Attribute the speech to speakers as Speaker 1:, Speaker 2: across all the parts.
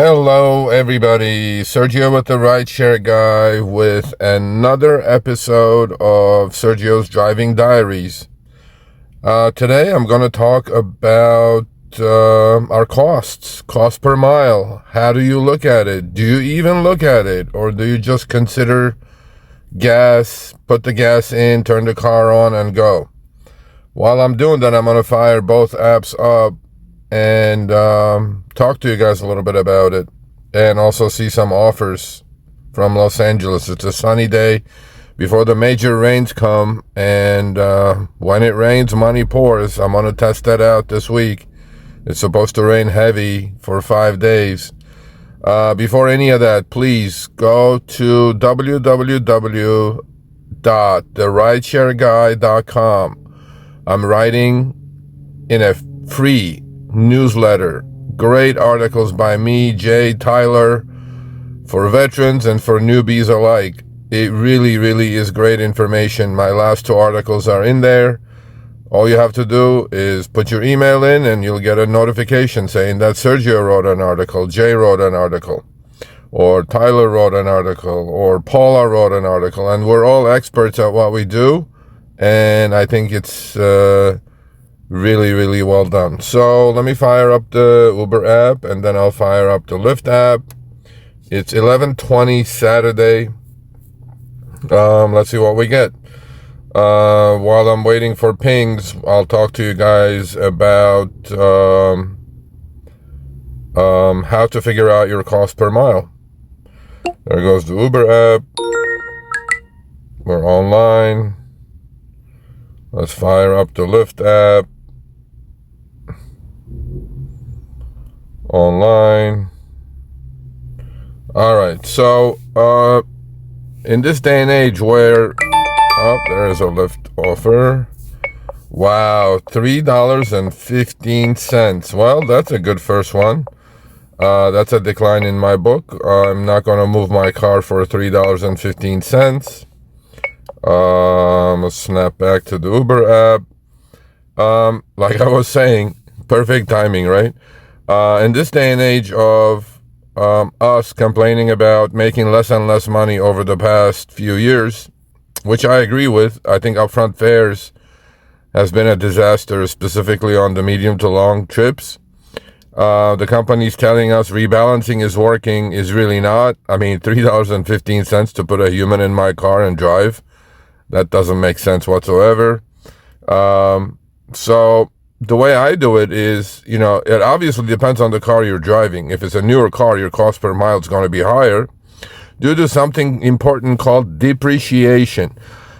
Speaker 1: Hello, everybody. Sergio with the Rideshare guy with another episode of Sergio's Driving Diaries. Today, I'm going to talk about our costs, cost per mile. How do you look at it? Do you even look at it? Or do you just consider gas, put the gas in, turn the car on, and go? While I'm doing that, I'm going to fire both apps up and talk to you guys a little bit about it, and also see some offers from Los Angeles. It's a sunny day before the major rains come, and when it rains, money pours. I'm going to test that out this week. It's supposed to rain heavy for 5 days. Before any of that, please go to www.therideshareguy.com. I'm writing in a free newsletter, great articles by me, Jay, Tyler, for veterans and for newbies alike. It really is great information. My last 2 articles are in there. All you have to do is put your email in and you'll get a notification saying that Sergio wrote an article, Jay wrote an article, or Tyler wrote an article, or Paula wrote an article, and we're all experts at what we do, and I think it's really well done. So let me fire up the Uber app, and then I'll fire up the Lyft app. It's 11:20 Saturday. Let's see what we get. While I'm waiting for pings, I'll talk to you guys about how to figure out your cost per mile. There goes the Uber app. We're online. Let's fire up the Lyft app. Online. All right, so in this day and age where there's a Lyft offer. Wow, $3.15. Well, that's a good first one. That's a decline in my book. I'm not going to move my car for $3.15. Let's snap back to the Uber app. Like I was saying, perfect timing, right? In this day and age of us complaining about making less and less money over the past few years, which I agree with. I think upfront fares has been a disaster, specifically on the medium to long trips. The company's telling us rebalancing is working, is really not. I mean, $3.15 to put a human in my car and drive. That doesn't make sense whatsoever. So the way I do it is, it obviously depends on the car you're driving. If it's a newer car, your cost per mile is going to be higher due to something important called depreciation.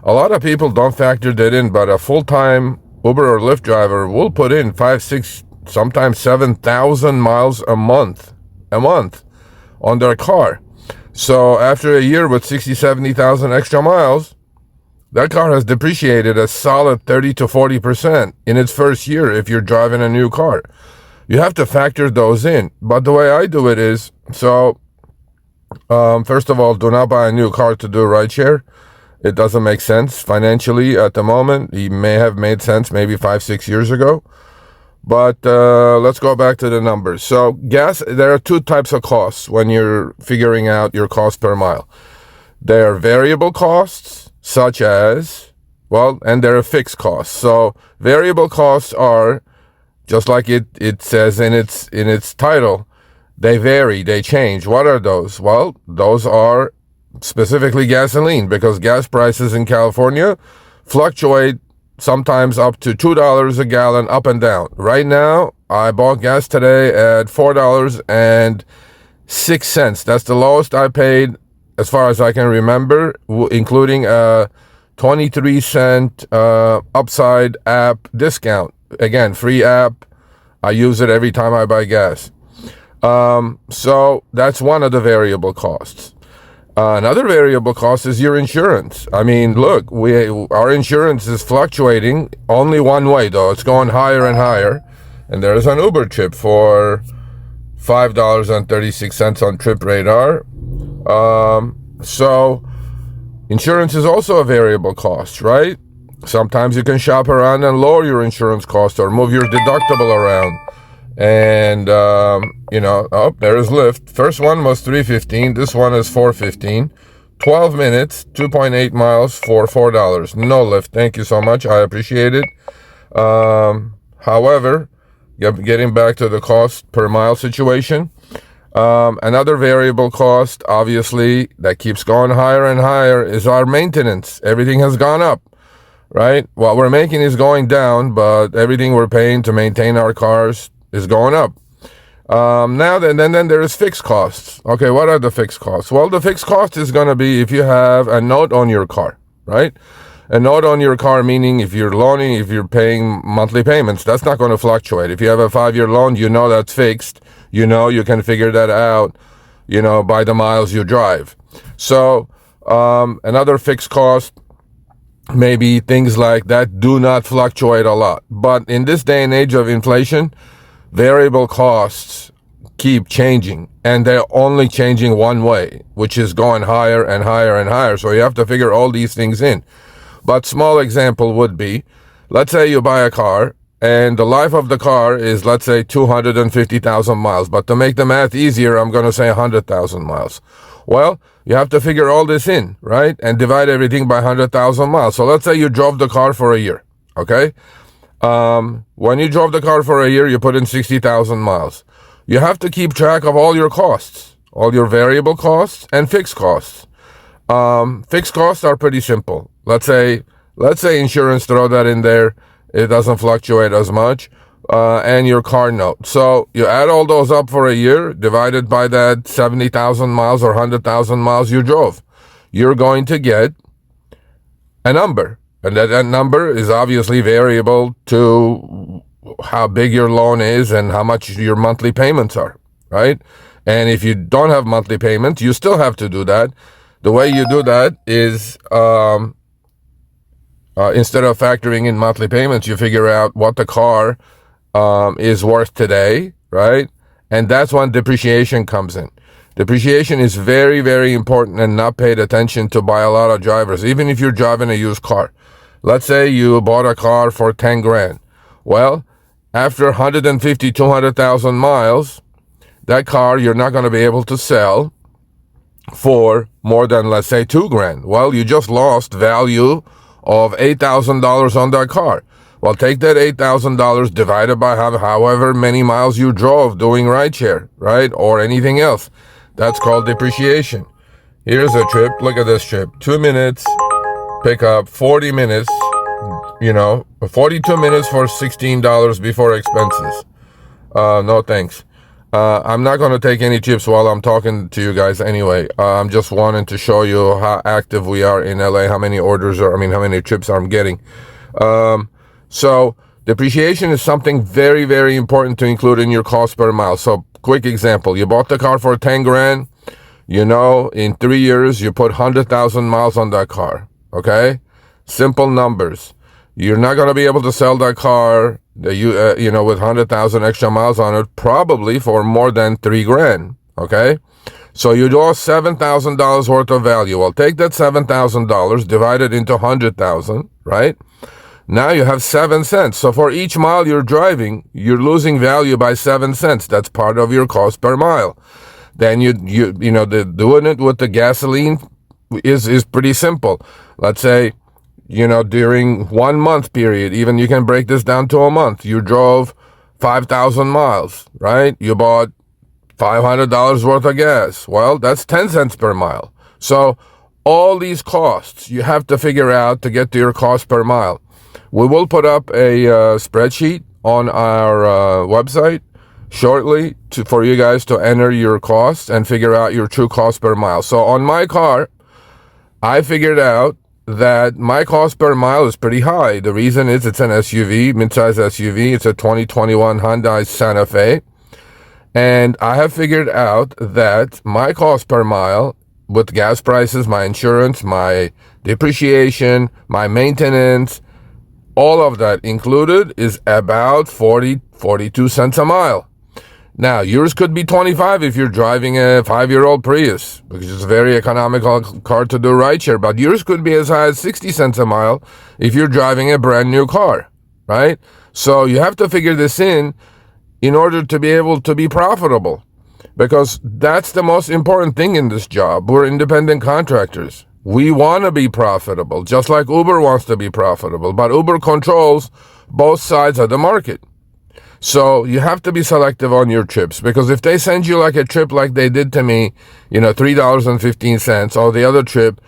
Speaker 1: A lot of people don't factor that in, but a full-time Uber or Lyft driver will put in 5, 6, sometimes 7,000 miles a month on their car. So after a year with 60, 70,000 extra miles, that car has depreciated a solid 30 to 40% in its first year if you're driving a new car. You have to factor those in. But the way I do it is, first of all, do not buy a new car to do rideshare. It doesn't make sense financially at the moment. It may have made sense maybe 5, 6 years ago. But let's go back to the numbers. So gas, there are 2 types of costs when you're figuring out your cost per mile. There are variable costs, such as, and there are fixed costs. So variable costs are, just like it says in its title, they vary, they change. What are those? Well, those are specifically gasoline, because gas prices in California fluctuate sometimes up to $2 a gallon up and down. Right now, I bought gas today at $4.06. That's the lowest I paid as far as I can remember, including a 23-cent upside app discount. Again, free app. I use it every time I buy gas. So that's one of the variable costs. Another variable cost is your insurance. I mean, look, our insurance is fluctuating only one way, though. It's going higher and higher. And there's an Uber trip for $5.36 on Trip Radar. So insurance is also a variable cost, right? Sometimes you can shop around and lower your insurance cost or move your deductible around. And oh, there's Lyft. First one was $3.15. This one is $4.15. 12 minutes, 2.8 miles for $4. No Lyft. Thank you so much. I appreciate it. However, getting back to the cost per mile situation, another variable cost, obviously, that keeps going higher and higher is our maintenance. Everything has gone up, right? What we're making is going down, but everything we're paying to maintain our cars is going up. Now then there is fixed costs. Okay, what are the fixed costs? Well, the fixed cost is going to be if you have a note on your car, right? A note on your car, meaning if you're loaning, if you're paying monthly payments, that's not going to fluctuate. If you have a 5-year loan, you know that's fixed. You know you can figure that out, by the miles you drive. So another fixed cost, maybe things like that do not fluctuate a lot. But in this day and age of inflation, variable costs keep changing, and they're only changing one way, which is going higher and higher and higher. So you have to figure all these things in. But small example would be, let's say you buy a car and the life of the car is, let's say, 250,000 miles. But to make the math easier, I'm going to say 100,000 miles. Well, you have to figure all this in, right? And divide everything by 100,000 miles. So let's say you drove the car for a year, okay? When you drove the car for a year, you put in 60,000 miles. You have to keep track of all your costs, all your variable costs and fixed costs. Fixed costs are pretty simple. Let's say insurance, throw that in there. It doesn't fluctuate as much. And your car note. So you add all those up for a year, divided by that 70,000 miles or 100,000 miles you drove. You're going to get a number. And that number is obviously variable to how big your loan is and how much your monthly payments are, right? And if you don't have monthly payments, you still have to do that. The way you do that is instead of factoring in monthly payments, you figure out what the car is worth today, right? And that's when depreciation comes in. Depreciation is very, very important and not paid attention to by a lot of drivers, even if you're driving a used car. Let's say you bought a car for 10 grand. Well, after 150, 200,000 miles, that car you're not going to be able to sell for more than, let's say, 2 grand. Well, you just lost value of $8,000 on that car. Well, take that $8,000 divided by however many miles you drove doing rideshare, right? Or anything else. That's called depreciation. Here's a trip. Look at this trip. 2 minutes, pick up 40 minutes, 42 minutes for $16 before expenses. No thanks. I'm not going to take any tips while I'm talking to you guys anyway. I'm just wanting to show you how active we are in LA, how many how many trips I'm getting. So depreciation is something very, very important to include in your cost per mile. So quick example, you bought the car for 10 grand, in 3 years, you put 100,000 miles on that car. Okay. Simple numbers. You're not going to be able to sell that car with 100,000 extra miles on it, probably for more than 3 grand. Okay. So you lost $7,000 worth of value. Well, take that $7,000, divide it into 100,000, right? Now you have 7 cents. So for each mile you're driving, you're losing value by 7 cents. That's part of your cost per mile. Then doing it with the gasoline is pretty simple. Let's say, during 1 month period, even you can break this down to a month. You drove 5,000 miles, right? You bought $500 worth of gas. Well, that's 10 cents per mile. So all these costs you have to figure out to get to your cost per mile. We will put up a spreadsheet on our website shortly for you guys to enter your costs and figure out your true cost per mile. So on my car, I figured out that my cost per mile is pretty high. The reason is it's an SUV, midsize SUV. It's a 2021 Hyundai Santa Fe. And I have figured out that my cost per mile with gas prices, my insurance, my depreciation, my maintenance, all of that included is about 42 cents a mile. Now, yours could be 25 if you're driving a 5-year-old Prius, which is a very economical car to do rideshare, but yours could be as high as 60 cents a mile if you're driving a brand new car, right? So you have to figure this in in order to be able to be profitable. Because that's the most important thing in this job. We're independent contractors. We want to be profitable, just like Uber wants to be profitable. But Uber controls both sides of the market. So you have to be selective on your trips, because if they send you like a trip like they did to me, $3.15, or the other trip,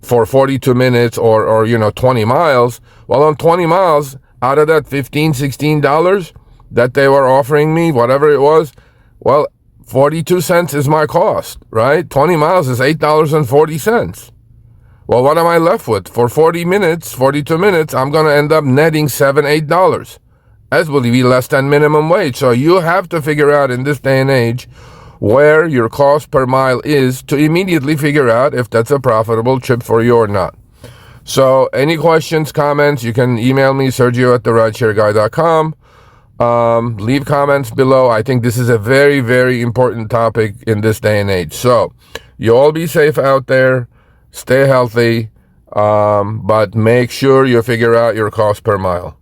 Speaker 1: for 42 minutes or 20 miles, well, on 20 miles, out of that $15, $16 that they were offering me, whatever it was, well, 42 cents is my cost, right? 20 miles is $8.40. Well, what am I left with? For 40 minutes, 42 minutes, I'm going to end up netting $7, $8. That will be less than minimum wage. So you have to figure out in this day and age where your cost per mile is to immediately figure out if that's a profitable trip for you or not. So any questions, comments, you can email me, Sergio at therideshareguy.com. Leave comments below. I think this is a very, very important topic in this day and age. So you all be safe out there. Stay healthy. But make sure you figure out your cost per mile.